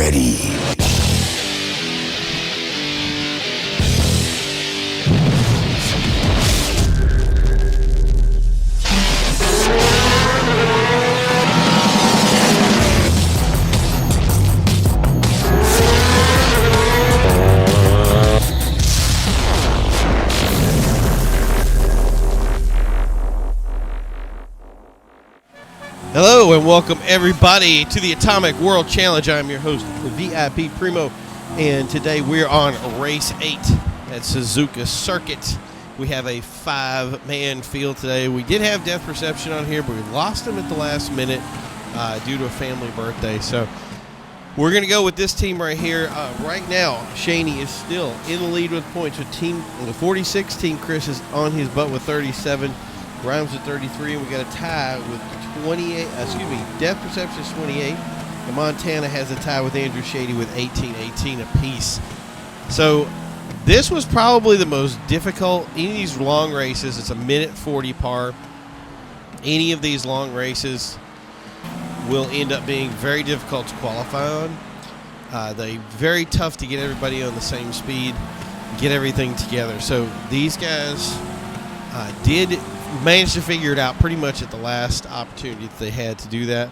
ready. Hello and welcome everybody to the Atomic World Challenge. I'm your host, VIPPrimo, and today we're on race 8 at Suzuka Circuit. We have a 5-man field today. We did have Death Perception on here, but we lost him at the last minute due to a family birthday. So we're going to go with this team right here. Right now, Shaney is still in the lead with points with team 46. Team Chris is on his butt with 37. Rhymes with 33, and we got a tie with 28. Death Perception is 28, and Montana has a tie with AndrewShady with 18 apiece. So this was probably the most difficult. Any of these long races, it's a minute 40 par. Any of these long races will end up being very difficult to qualify on. They're very tough to get everybody on the same speed, get everything together. So these guys did managed to figure it out pretty much at the last opportunity that they had to do that.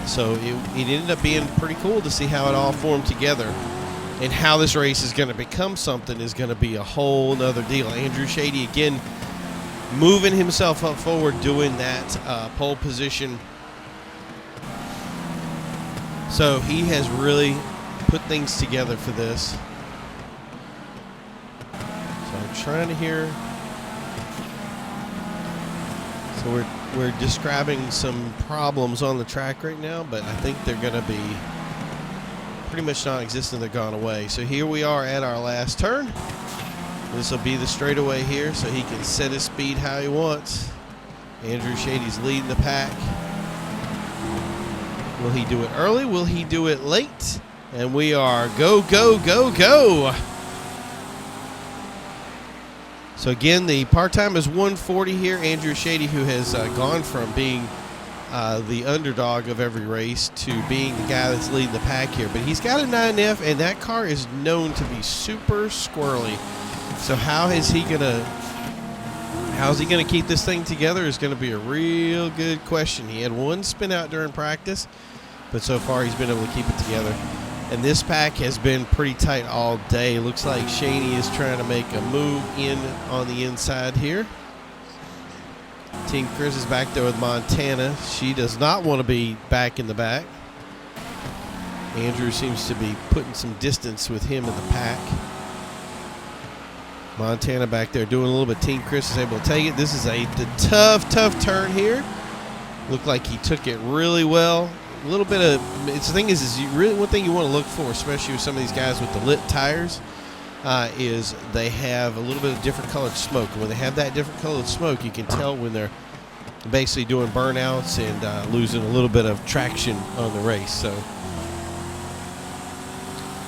So it ended up being pretty cool to see how it all formed together, and how this race is going to become something is going to be a whole nother deal. AndrewShady again moving himself up forward, doing that pole position. So he has really put things together for this. So I'm trying to hear. So we're describing some problems on the track right now, but I think they're going to be pretty much non-existent. They're gone away. So here we are at our last turn. This will be the straightaway here, so he can set his speed how he wants. AndrewShady's leading the pack. Will he do it early? Will he do it late? And we are go, go, go, go. So again, the part time is 140 here. AndrewShady, who has gone from being the underdog of every race to being the guy that's leading the pack here. But he's got a 9F, and that car is known to be super squirrely. So how's he gonna keep this thing together is going to be a real good question. He had one spin out during practice, but so far he's been able to keep it together. And this pack has been pretty tight all day. Looks like Shaney is trying to make a move in on the inside here. Team Chris is back there with Montana. She does not want to be back in the back. Andrew seems to be putting some distance with him in the pack. Montana back there doing a little bit. Team Chris is able to take it. This is a tough turn here. Looked like he took it really well. A little bit of the thing is you really, one thing you want to look for, especially with some of these guys with the lit tires, is they have a little bit of different colored smoke. When they have that different colored smoke, you can tell when they're basically doing burnouts and losing a little bit of traction on the race. So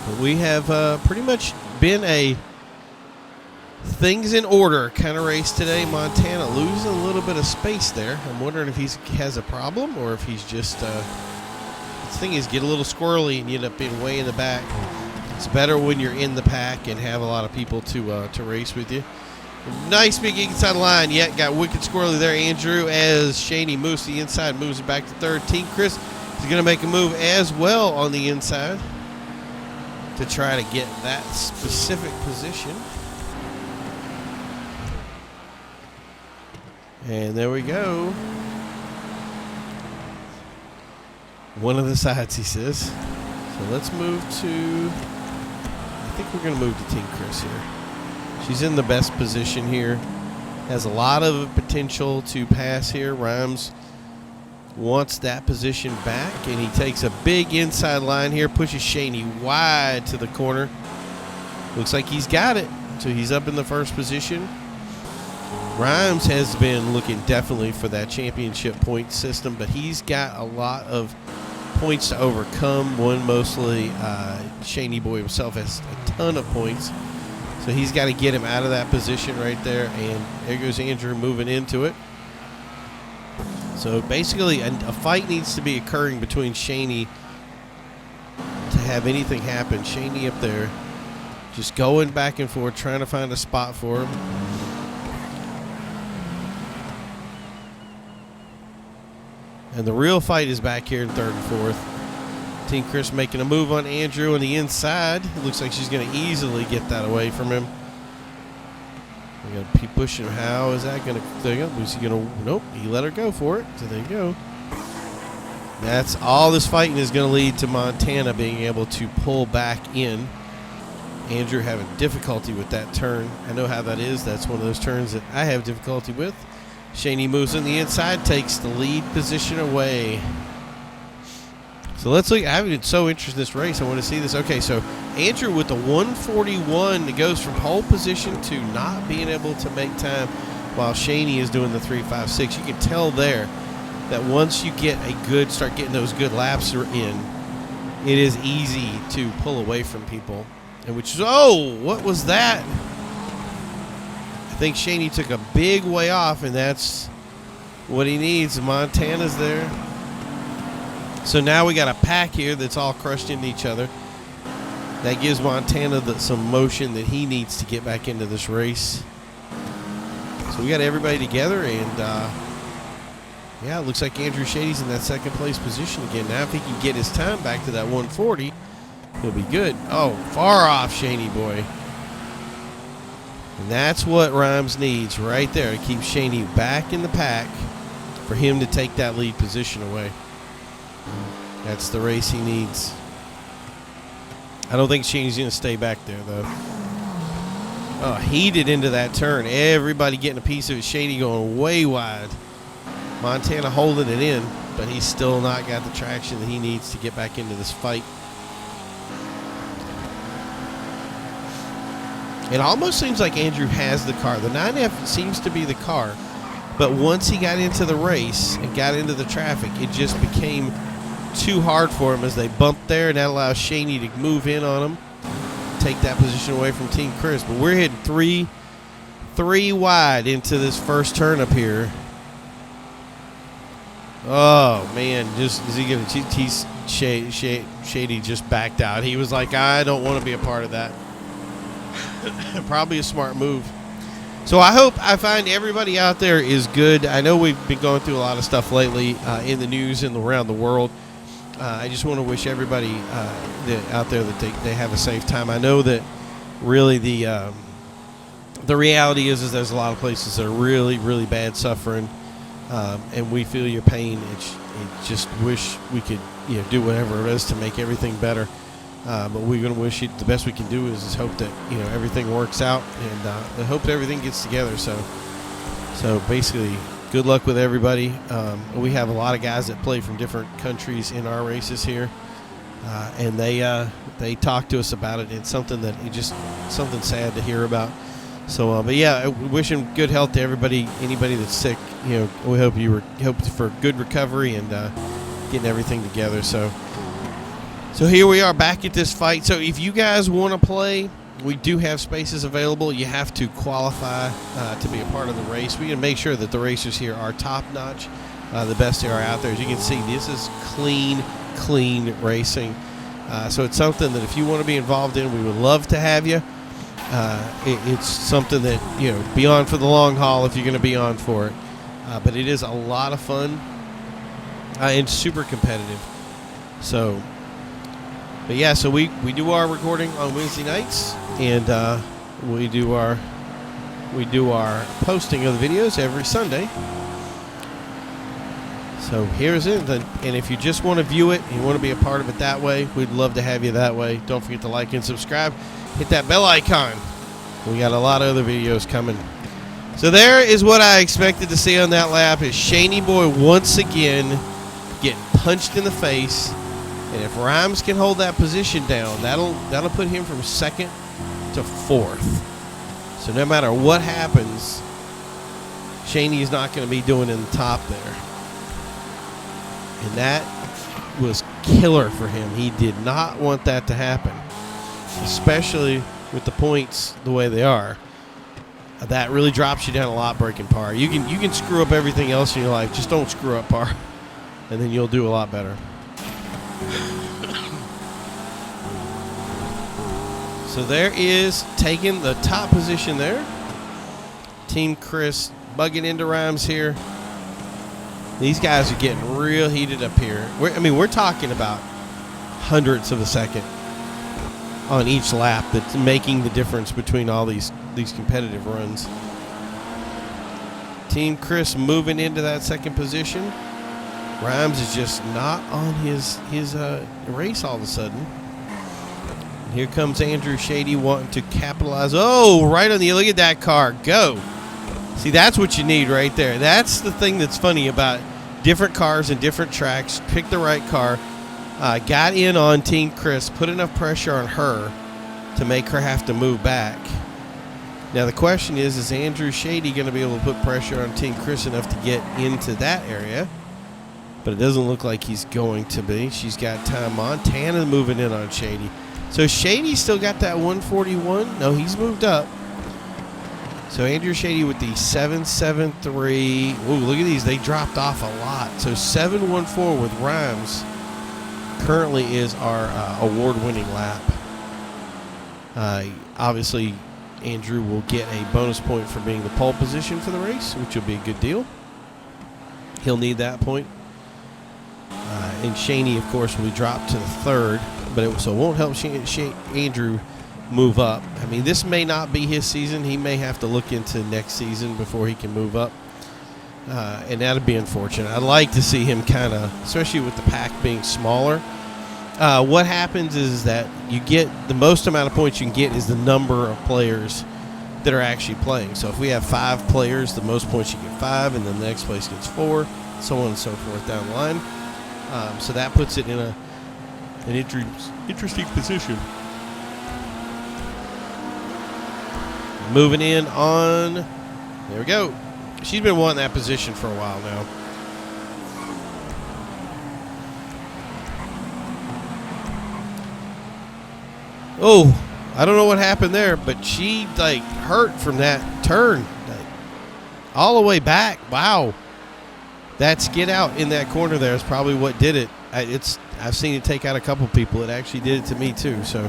but we have pretty much been a things in order kind of race today. Montana losing a little bit of space there. I'm wondering if he has a problem or if he's just the thing is, get a little squirrely and you end up being way in the back. It's better when you're in the pack and have a lot of people to race with you. Nice big inside line. Yeah, got wicked squirrely there, Andrew, as Shaney moves to the inside, moves it back to third. Team Chris is going to make a move as well on the inside to try to get that specific position. And there we go. One of the sides, he says. So let's move to, I think we're going to move to Team Chris here. She's in the best position here. Has a lot of potential to pass here. Rhymes wants that position back, and he takes a big inside line here, pushes Shaney wide to the corner. Looks like he's got it. So he's up in the first position. Rhymes has been looking definitely for that championship point system, but he's got a lot of points to overcome. One mostly, ShaneyBoy himself has a ton of points, so he's got to get him out of that position right there. And there goes Andrew moving into it. So basically, a fight needs to be occurring between Shaney have anything happen. Shaney up there just going back and forth, trying to find a spot for him. And the real fight is back here in third and fourth. Team Chris making a move on Andrew on the inside. It looks like she's going to easily get that away from him. We're going to keep pushing. How is that going to? There you go. Is he going to? Nope. He let her go for it. So there you go. That's all this fighting is going to lead to Montana being able to pull back in. Andrew having difficulty with that turn. I know how that is. That's one of those turns that I have difficulty with. Shaney moves on the inside, takes the lead position away. So let's look. I'm so interested in this race. I want to see this. Okay, so Andrew with the 141 that goes from pole position to not being able to make time while Shaney is doing the 3.56. You can tell there that once you get start getting those good laps in, it is easy to pull away from people. And which is, oh, what was that? I think Shaney took a big way off, and that's what he needs. Montana's there. So now we got a pack here that's all crushed into each other. That gives Montana some motion that he needs to get back into this race. So we got everybody together, and yeah, it looks like AndrewShady's in that second place position again. Now if he can get his time back to that 140, he'll be good. Oh, far off, ShaneyBoy. And that's what Rhymes needs right there to keep Shaney back in the pack for him to take that lead position away. That's the race he needs. I don't think Shaney's going to stay back there, though. Oh, heated into that turn. Everybody getting a piece of it. Shaney going way wide. Montana holding it in, but he's still not got the traction that he needs to get back into this fight. It almost seems like Andrew has the car. The 9F seems to be the car. But once he got into the race and got into the traffic, it just became too hard for him as they bumped there, and that allows Shaney to move in on him, take that position away from Team Chris. But we're hitting three wide into this first turn up here. Oh, man. Just is he going to Shady just backed out. He was like, I don't want to be a part of that. Probably a smart move. So I find everybody out there is good. I know we've been going through a lot of stuff lately in the news and around the world. I just want to wish everybody out there that they have a safe time. I know that really the reality is there's a lot of places that are really, really bad suffering, and we feel your pain. It just wish we could do whatever it is to make everything better. But we're going to wish you the best we can do is hope that everything works out, and I hope that everything gets together. So basically, good luck with everybody. We have a lot of guys that play from different countries in our races here, and they talk to us about it. It's something something sad to hear about. So, but yeah, wishing good health to everybody. Anybody that's sick, we hope for good recovery and getting everything together. So here we are back at this fight. So if you guys want to play, we do have spaces available. You have to qualify to be a part of the race. We can make sure that the racers here are top-notch, the best they are out there. As you can see, this is clean racing. So it's something that if you want to be involved in, we would love to have you. It's something that, be on for the long haul if you're going to be on for it. But it is a lot of fun and super competitive. So... But yeah, so we do our recording on Wednesday nights, and we do our posting of the videos every Sunday. So here's it. And if you just want to view it, you want to be a part of it that way, we'd love to have you that way. Don't forget to like and subscribe. Hit that bell icon. We got a lot of other videos coming. So there is what I expected to see on that lap. Is ShaneyBoy once again getting punched in the face. And if Rhymes can hold that position down, that'll put him from second to fourth. So no matter what happens, Shaney is not going to be doing in the top there. And that was killer for him. He did not want that to happen, especially with the points the way they are. That really drops you down a lot breaking par. You can screw up everything else in your life. Just don't screw up par, and then you'll do a lot better. So there is taking the top position there. Team Chris bugging into Rhymes here. These guys are getting real heated up here. We're talking about hundredths of a second on each lap that's making the difference between all these competitive runs. Team Chris moving into that second position. Rhymes is just not on his race all of a sudden. And here comes AndrewShady wanting to capitalize. Oh, right on the, look at that car, go. See, that's what you need right there. That's the thing that's funny about different cars and different tracks. Pick the right car. Got in on Team Chris, put enough pressure on her to make her have to move back. Now the question is AndrewShady going to be able to put pressure on Team Chris enough to get into that area? But it doesn't look like he's going to be. She's got time. Montana moving in on Shady. So Shady still got that 141. No, he's moved up. So AndrewShady with the 773. Ooh, look at these. They dropped off a lot. So 714 with Rhymes currently is our award-winning lap. Obviously, Andrew will get a bonus point for being the pole position for the race, which will be a good deal. He'll need that point. And Shaney, of course, will be dropped to the third, but it won't help Andrew move up. I mean, this may not be his season. He may have to look into next season before he can move up, and that would be unfortunate. I'd like to see him kind of, especially with the pack being smaller. What happens is that you get the most amount of points you can get is the number of players that are actually playing. So if we have 5 players, the most points you get 5, and then the next place gets 4, so on and so forth down the line. So that puts it in an interesting position. Moving in on, there we go. She's been wanting that position for a while now. Oh, I don't know what happened there, but she hurt from that turn all the way back. Wow. That skid out in that corner there is probably what did it. I've seen it take out a couple people. It actually did it to me too. So,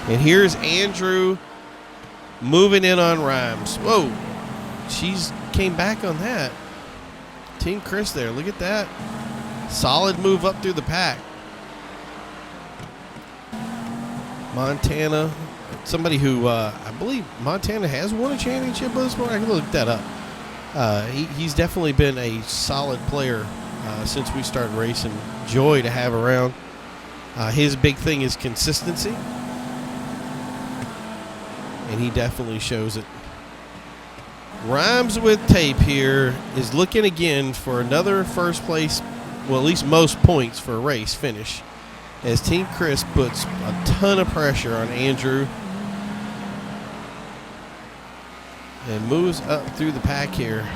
and here's Andrew moving in on Rhymes. Whoa, she's came back on that. Team Chris there. Look at that. Solid move up through the pack. Montana, somebody who I believe Montana has won a championship with this morning. I can look that up. He's definitely been a solid player since we started racing. Joy to have around. His big thing is consistency, and he definitely shows it. Rhymes with tape here is looking again for another first place, well, at least most points for a race finish, as Team Chris puts a ton of pressure on Andrew and moves up through the pack here.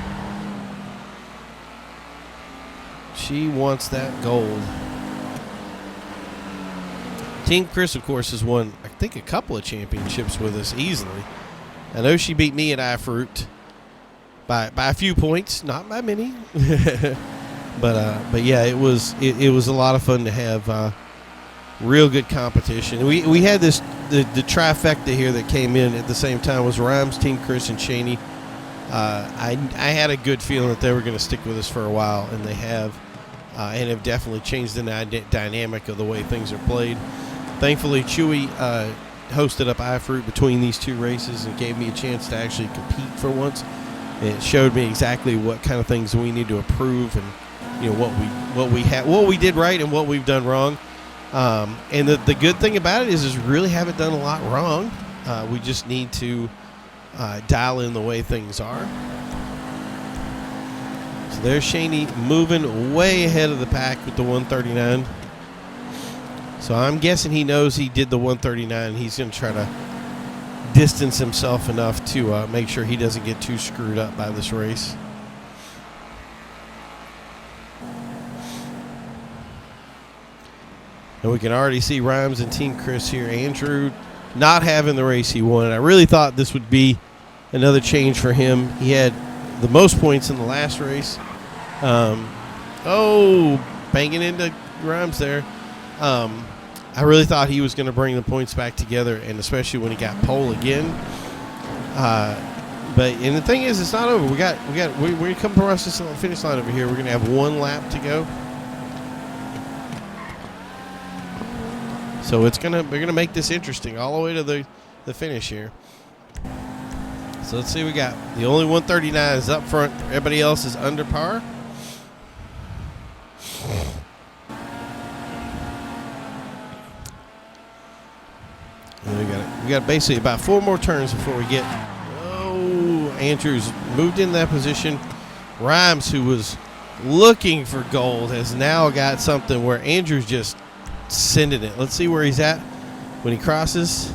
She wants that gold. Team Chris, of course, has won, I think, a couple of championships with us easily. I know she beat me at iFruit by a few points, not by many. but yeah, it was a lot of fun to have real good competition. We had the trifecta here that came in at the same time was Rhymes, Team Chris, and Shaney. I had a good feeling that they were going to stick with us for a while, and they have, and have definitely changed the dynamic of the way things are played. Thankfully, Chewy hosted up iFruit between these two races and gave me a chance to actually compete for once. It showed me exactly what kind of things we need to improve, and what we did right and what we've done wrong. And the good thing about it is we really haven't done a lot wrong. We just need to dial in the way things are. So there's Shaney moving way ahead of the pack with the 139. So I'm guessing he knows he did the 139. He's going to try to distance himself enough to make sure he doesn't get too screwed up by this race. And we can already see Rhymes and Team Chris here. Andrew not having the race he wanted. I really thought this would be another change for him. He had the most points in the last race. Banging into Rhymes there. I really thought he was going to bring the points back together, and especially when he got pole again. And the thing is, it's not over. We're going to come across this finish line over here. We're going to have 1 lap to go. So we're gonna make this interesting all the way to the finish here. So let's see what we got. The only 139 is up front. Everybody else is under par. And we got basically about 4 more turns before we get. Oh, Andrew's moved in that position. Rhymes, who was looking for gold, has now got something where Andrew's just sending it. Let's see where he's at when he crosses.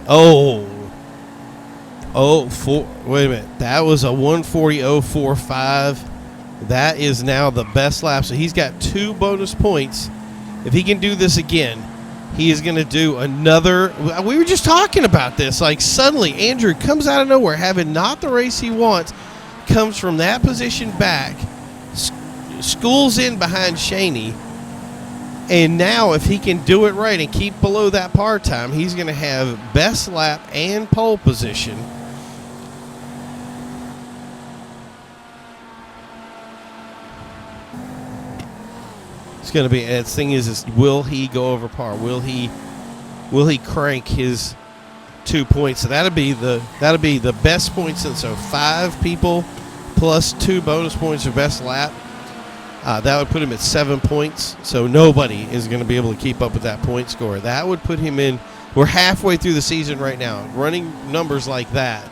Wait a minute. That was a 140.045. That is now the best lap. So he's got 2 bonus points. If he can do this again, he is going to do another. We were just talking about this. Like, suddenly Andrew comes out of nowhere, having not the race he wants, comes from that position back, schools in behind Shaney. And now, if he can do it right and keep below that par time, he's going to have best lap and pole position. It's going to be. And the thing is, will he go over par? Will he crank his 2 points? So that'll be the best points. And so 5 people plus 2 bonus points for best lap. That would put him at 7 points, so nobody is going to be able to keep up with that point score. That would put him in. We're halfway through the season right now. Running numbers like that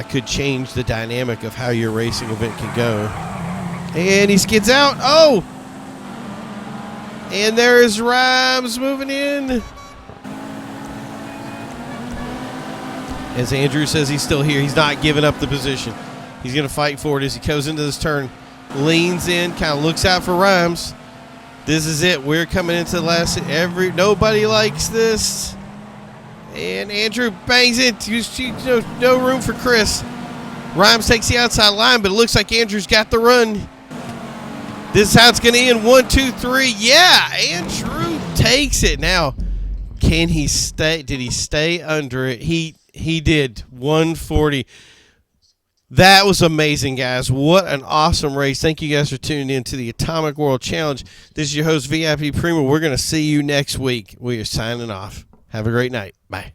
could change the dynamic of how your racing event can go. And he skids out. Oh! And there is Rhymes moving in. As Andrew says, he's still here. He's not giving up the position. He's going to fight for it as he goes into this turn. Leans in, kind of looks out for Rhymes. This is it. We're coming into the last. Nobody likes this. And Andrew bangs it. No room for Chris. Rhymes takes the outside line, but it looks like Andrew's got the run. This is how it's going to end. 1, 2, 3. Yeah, Andrew takes it. Now, can he stay? Did he stay under it? He did. 140. That was amazing, guys. What an awesome race. Thank you guys for tuning in to the Atomic World Challenge. This is your host, VIPPrimo. We're going to see you next week. We are signing off. Have a great night. Bye.